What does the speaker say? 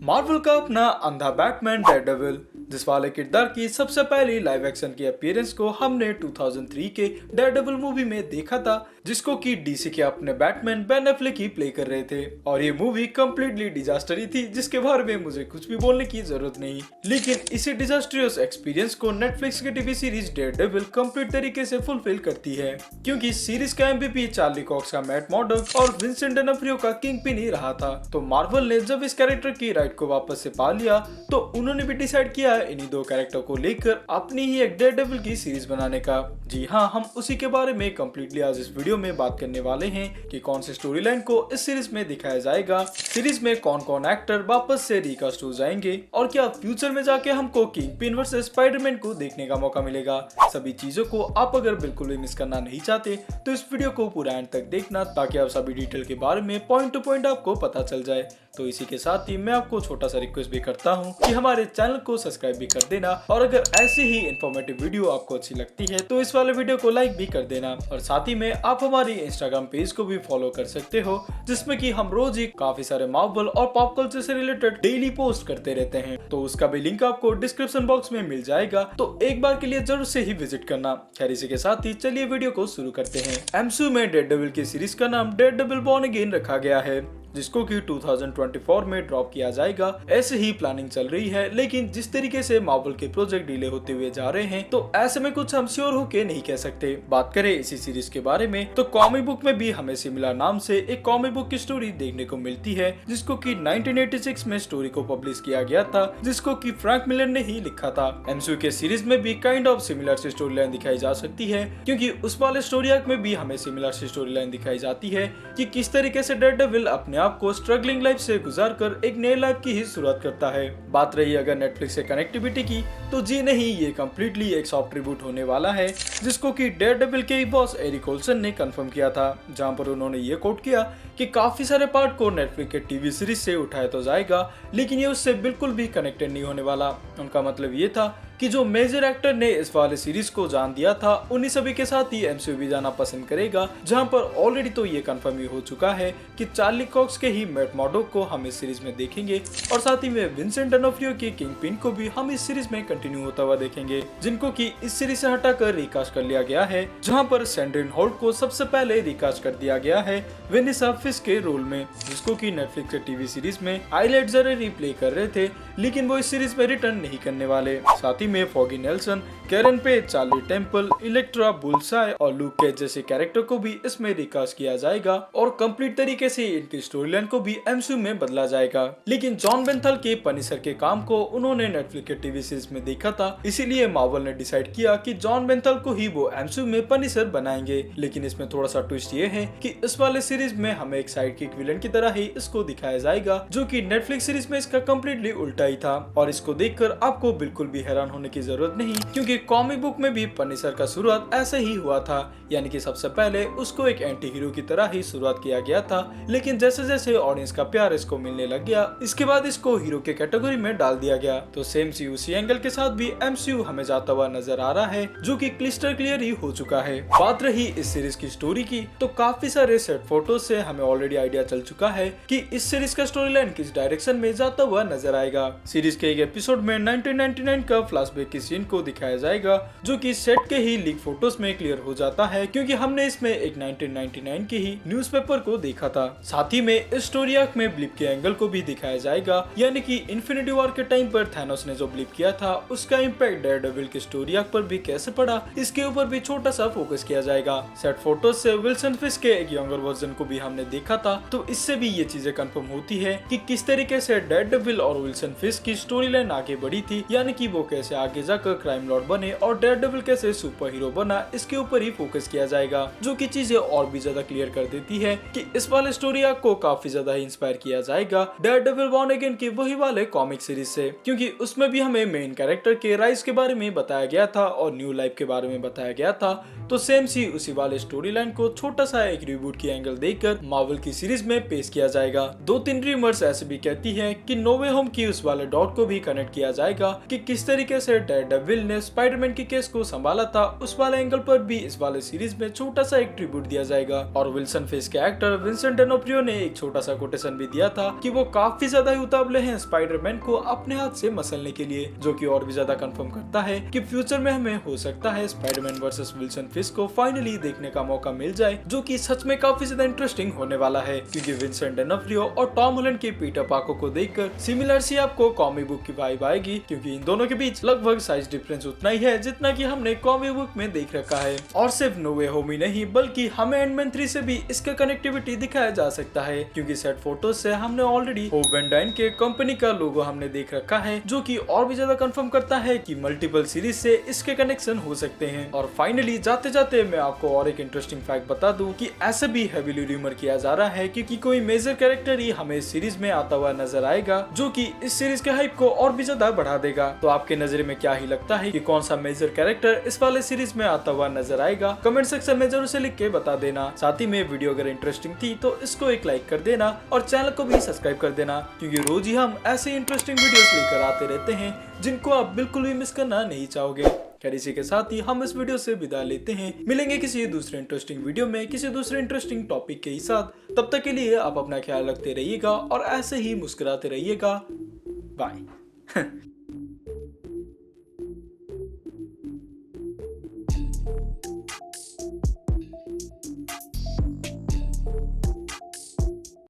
Marvel का अपना अंधा बैटमैन डेयरडेविल, जिस वाले किरदार की सबसे पहली लाइव एक्शन की अपीयरेंस को हमने 2003 के डेयरडेविल मूवी में देखा था, जिसको कि डीसी के अपने बैटमैन बेन एफ्लेक ही प्ले कर रहे थे। और ये मूवी कम्प्लीटली डिजास्टर ही थी, जिसके बारे में मुझे कुछ भी बोलने की जरूरत नहीं। लेकिन इसी डिजास्ट्रियस एक्सपीरियंस को नेटफ्लिक्स की टीवी सीरीज डेयरडेविल कंप्लीट तरीके से फुलफिल करती है, क्योंकि सीरीज का एमवीपी चार्ली कॉक्स का मैट मॉर्डोक और विंसेंट डोनाफ्रियो का किंगपिन ही रहा था। तो मार्वल ने जब इस कैरेक्टर की राइट को वापस से पा लिया, तो उन्होंने भी डिसाइड किया इन्हीं दो कैरेक्टर को लेकर अपनी ही एक डेयरडेविल की सीरीज बनाने का। जी हाँ, हम उसी के बारे में कम्प्लीटली आज इस वीडियो में बात करने वाले हैं कि कौन सी स्टोरी लाइन को इस सीरीज में दिखाया जाएगा, सीरीज में कौन कौन एक्टर वापस से रिकास्ट हो जाएंगे, और क्या फ्यूचर में जाके हमको किंगपिन वर्सेस स्पाइडरमैन को देखने का मौका मिलेगा। सभी चीजों को आप अगर बिल्कुल भी मिस करना नहीं चाहते तो इस वीडियो को पूरा एंड तक देखना, ताकि आप सभी डिटेल के बारे में पॉइंट टू पॉइंट आपको पता चल जाए। तो इसी के साथ ही मैं आपको छोटा सा रिक्वेस्ट भी करता हूँ कि हमारे चैनल को सब्सक्राइब भी कर देना, और अगर ऐसे ही इन्फॉर्मेटिव वीडियो आपको अच्छी लगती है तो इस वाले वीडियो को लाइक भी कर देना। और साथ ही में आप हमारी इंस्टाग्राम पेज को भी फॉलो कर सकते हो, जिसमें कि हम रोज ही काफी सारे मार्वल और पॉप कल्चर से रिलेटेड डेली पोस्ट करते रहते हैं। तो उसका भी लिंक आपको डिस्क्रिप्शन बॉक्स में मिल जाएगा, तो एक बार के लिए जरूर से ही विजिट करना। खैर, इसी के साथ ही चलिए वीडियो को शुरू करते हैं। एमसीयू में डेयरडेविल की सीरीज का नाम डेयरडेविल बॉर्न अगेन रखा गया है, जिसको कि 2024 में ड्रॉप किया जाएगा। ऐसे ही प्लानिंग चल रही है, लेकिन जिस तरीके से मार्वल के प्रोजेक्ट डिले होते हुए जा रहे हैं, तो ऐसे में कुछ हम श्योर होके नहीं कह सकते। बात करें इसी सीरीज के बारे में, तो कॉमिक बुक में भी हमें सिमिलर नाम से एक कॉमिक बुक की स्टोरी देखने को मिलती है, जिसको कि 1986 में स्टोरी को पब्लिश किया गया था, जिसको कि फ्रैंक मिलर ने ही लिखा था। एमसीयू के सीरीज में भी काइंड ऑफ सिमिलर सी स्टोरी लाइन दिखाई जा सकती है, क्योंकि उस वाले स्टोरी आर्क में भी हमें सिमिलर सी स्टोरी लाइन दिखाई जाती है कि किस तरीके से डेयरडेविल अपने आप को स्ट्रगलिंग लाइफ से गुजारकर एक नए लाइफ की ही शुरुआत करता है। बात रही अगर नेटफ्लिक्स से कनेक्टिविटी की, तो जी नहीं, ये कम्प्लीटली एक सॉफ्ट रिबूट होने वाला है, जिसको कि डेयरडेविल के बॉस एरिक ओल्सन ने कंफर्म किया था, जहां पर उन्होंने ये कोट किया कि काफी सारे पार्ट को नेटफ्लिक्स के टीवी सीरीज से उठाया तो जाएगा, लेकिन ये उससे बिल्कुल भी कनेक्टेड नहीं होने वाला। उनका मतलब ये था कि जो मेजर एक्टर ने इस वाले सीरीज को जान दिया था, उन्हीं सभी के साथ ही एमसीयू भी जाना पसंद करेगा, जहां पर ऑलरेडी तो ये कंफर्म ही हो चुका है कि चार्ली कॉक्स के ही मैट मॉर्डोक को हम इस सीरीज में देखेंगे, और साथ ही में विंसेंट डोनाफ्रियो के किंगपिन को भी हम इस सीरीज में कंटिन्यू होता हुआ देखेंगे, जिनको कि इस सीरीज से हटाकर रिकास्ट कर लिया गया है, जहां पर सैंड्रिन होल्ट को सबसे पहले रिकास्ट कर दिया गया है वेनिसा फिश के रोल में, जिसको कि नेटफ्लिक्स के टीवी सीरीज में आइलेट जरे रिप्ले कर रहे थे, लेकिन वो इस सीरीज में रिटर्न नहीं करने वाले। साथ ही में फॉगी नेल्सन, कैरन पे, चार्ली टेम्पल, इलेक्ट्रा, बुलसाई और लूक केज जैसे कैरेक्टर को भी इसमें रिकास्ट किया जाएगा, और कंप्लीट तरीके से इनकी स्टोरी लाइन को भी एमसीयू में बदला जाएगा। लेकिन जॉन बेंथल के पनिशर के काम को उन्होंने नेटफ्लिक्स के टीवी सीरीज में देखा था, इसीलिए मार्वल ने डिसाइड किया कि जॉन बेंथल को ही वो एमसीयू में पनिशर बनाएंगे। लेकिन इसमें थोड़ा सा ट्विस्ट ये है कि इस वाले सीरीज में हमें एक साइड किक विलन की तरह ही इसको दिखाया जाएगा, जो कि नेटफ्लिक्स सीरीज में इसका कम्प्लीटली उल्टा ही था। और इसको देखकर आपको बिल्कुल भी हैरान होने की जरूरत नहीं, क्योंकि कॉमिक बुक में भी पनिशर का शुरुआत ऐसे ही हुआ था, यानी कि सबसे पहले उसको एक एंटी हीरो की तरह ही शुरुआत किया गया था, लेकिन जैसे जैसे ऑडियंस का प्यार इसको मिलने लग गया, इसके बाद इसको हीरो के कैटेगरी में डाल दिया गया। तो सेम सी उसी एंगल के साथ भी एमसीयू हमें जाता हुआ नजर आ रहा है, जो कि क्लिस्टर क्लियर ही हो चुका है। बात रही इस सीरीज की स्टोरी की, तो काफी सारे सेट फोटोज से हमें ऑलरेडी आइडिया चल चुका है कि इस सीरीज का स्टोरी लाइन किस डायरेक्शन में जाता हुआ नजर आएगा। सीरीज के एक एपिसोड में 1999 का फ्लैशबैक की सीन को दिखाया जाएगा, जो कि सेट के ही लीक फोटोज में क्लियर हो जाता है, क्योंकि हमने इसमें एक 1999 के ही न्यूज़पेपर को देखा था। साथ ही में इस स्टोरी आर्क में ब्लिप के एंगल को भी दिखाया जाएगा, यानी कि इन्फिनिटी वॉर के टाइम पर थैनोस ने जो ब्लिप किया था, उसका इम्पैक्ट डेयरडेविल की स्टोरी आर्क पर भी कैसे पड़ा, इसके ऊपर भी छोटा सा फोकस किया जाएगा। सेट फोटोज से विल्सन फिश के एक यंगर वर्जन को भी हमने देखा था, तो इससे भी ये चीजें कंफर्म होती है कि किस तरीके से डेयरडेविल और विल्सन फिश की स्टोरी लाइन आगे बढ़ी थी, यानी कि वो कैसे आगे जाकर क्राइम लॉर्ड बने और डेयरडेविल कैसे सुपर हीरो बना, इसके ऊपर ही फोकस किया जाएगा, जो कि चीजें और भी ज्यादा क्लियर कर देती है कि इस वाले स्टोरी आर्क को काफी ज्यादा ही इंस्पायर किया जाएगा डेयरडेविल बॉर्न अगेन की वही वाले कॉमिक सीरीज से, क्योंकि उसमें भी हमें मेन कैरेक्टर के राइज के बारे में बताया गया था और न्यू लाइफ के बारे में बताया गया था। तो सेम सी उसी वाले स्टोरी लाइन को छोटा सा एक रिबूट की एंगल देकर मार्वल की सीरीज में पेश किया जाएगा। 2-3 रूमर्स ऐसे भी कहती है कि नो वे होम की उस वाले डॉट को भी कनेक्ट किया जाएगा कि किस तरीके से डेयरडेविल ने स्पाइडरमैन के केस को संभाला था, उस वाले एंगल पर भी इस वाले सीरीज में छोटा सा एक ट्रिब्यूट दिया जाएगा। और विल्सन फेस के एक्टर विंसेंट डोनोफ्रियो ने एक छोटा सा कोटेशन भी दिया था कि वो काफी ज्यादा ही उतावले हैं स्पाइडरमैन को अपने हाथ से मसलने के लिए, जो कि और भी ज्यादा कंफर्म करता है कि फ्यूचर में हमें हो सकता है स्पाइडरमैन वर्सेस विल्सन फिश को फाइनली देखने का मौका मिल जाए, जो कि सच में काफी ज्यादा इंटरेस्टिंग होने वाला है। क्योंकि विंसेंट डोनोफ्रियो और टॉम हॉलैंड के पीटर पार्कर को देखकर सिमिलर सी आपको कॉमिक बुक की वाइब आएगी, क्योंकि इन दोनों के बीच लगभग साइज डिफरेंस उतना ही है जितना कि हमने कॉमिक बुक में देख रखा है। और सिर्फ नो वे होम ही नहीं बल्कि हमें एंटमैन 3 से भी इसका कनेक्टिविटी दिखाया जा सकता है, क्योंकि सेट फोटोज से हमने ऑलरेडी होप वैन डाइन के कंपनी का लोगो हमने देख रखा है, जो कि और भी ज्यादा कंफर्म करता है कि मल्टीपल सीरीज से इसके कनेक्शन हो सकते हैं। और फाइनली जाते जाते मैं आपको और एक इंटरेस्टिंग फैक्ट बता दूं कि ऐसे भी हेवीली रूमर किया जा रहा है कि कोई मेजर कैरेक्टर ही हमें इस सीरीज में आता हुआ नजर आएगा, जो कि इस सीरीज के हाइप को और भी ज्यादा बढ़ा देगा। तो आपके नजर में क्या ही लगता है कि कौन सा मेजर कैरेक्टर इस वाले सीरीज में आता हुआ नजर आएगा? कमेंट सेक्शन में जरूर से लिख के बता देना। साथ ही में वीडियो अगर इंटरेस्टिंग थी तो इसको एक लाइक कर देना और चैनल को भी सब्सक्राइब कर देना, क्योंकि रोज ही हम ऐसे इंटरेस्टिंग वीडियोस लेकर आते रहते हैं जिनको आप बिल्कुल भी मिस करना नहीं चाहोगे। खैर इसी के साथ ही हम इस वीडियो से विदा लेते हैं। मिलेंगे किसी दूसरे इंटरेस्टिंग वीडियो में किसी दूसरे इंटरेस्टिंग टॉपिक के साथ। तब तक के लिए आप अपना ख्याल रखते रहिएगा और ऐसे ही मुस्कुराते रहिएगा। बाय।